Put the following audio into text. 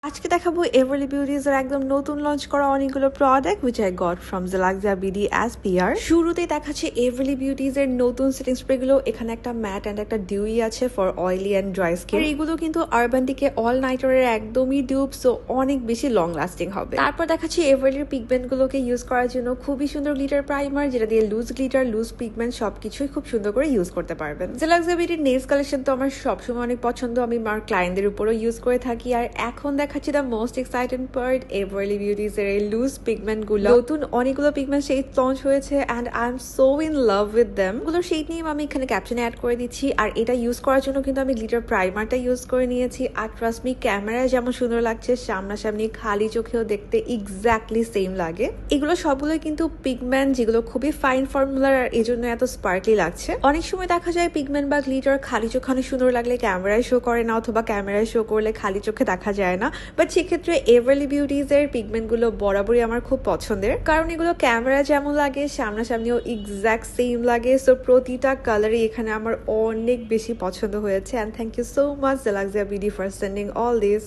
আজকে দেখাবো এভারলি বিউটিজ এর একদম নতুন লঞ্চ করা অনেকগুলো product which I got from Zalaxia BD as PR। শুরুতেই দেখাচ্ছে এভারলি বিউটিজ এর নতুন সেটিং স্প্রে গুলো। এখানে একটা ম্যাট এন্ড একটা ডিউই আছে for oily and dry skin. এগুলো কিন্তু আরবান ডিকে অল নাইটারের একদমই ডিউপ, সো অনেক বেশি লং লাস্টিং হবে। তারপর দেখাচ্ছি এভারলির পিগমেন্ট গুলোকে ইউজ করার জন্য খুবই সুন্দর গ্লিটার প্রাইমার, যেটা দিয়ে লুজ গ্লিটার, লুজ পিগমেন্ট সবকিছুই খুব সুন্দর করে ইউজ করতে পারবেন। Zalaxia BD নেলস কালেকশন তো আমার সবসময় অনেক পছন্দ, আমি আমার ক্লায়েন্টদের উপরও ইউজ করে থাকি। আর এখন দেখাচ্ছি the most excited part, Everly beauties এর এই লুজ পিগমেন্ট গুলো। নতুন অনেকগুলো পিগমেন্ট শেড লঞ্চ হয়েছে and I am so in love with them. ওগুলোর শেড নিয়ে আমি এখানে ক্যাপশনে অ্যাড করে দিচ্ছি। আর এটা ইউজ করার জন্য কিন্তু আমি গ্লিটার প্রাইমারটা ইউজ করে নিয়েছি। আর ট্রাস্ট মি, ক্যামেরায় যেমন সুন্দর লাগছে, সামনাসামনি খালি চোখেও দেখতে এক্স্যাক্টলি সেম লাগে। এগুলো সবগুলোই কিন্তু পিগমেন্ট যেগুলো খুবই ফাইন ফর্মুলার, আর এই জন্য এত স্পার্কলি লাগছে। অনেক সময় দেখা যায় পিগমেন্ট বা গ্লিটার খালি চোখে অনেক সুন্দর লাগলে ক্যামেরায় শো করে না, অথবা ক্যামেরায় শো করলে খালি চোখে দেখা যায় না। বাট সেক্ষেত্রে এভারলি বিউটিজ এর পিগমেন্ট গুলো বরাবরই আমার খুব পছন্দের, কারণ এগুলো ক্যামেরা যেমন লাগে সামনাসামনিও এক্স্যাক্ট সেম লাগে। সো প্রতিটা কালারই এখানে আমার অনেক বেশি পছন্দ হয়েছে। And thank you so much Zalaxia BD for sending all this.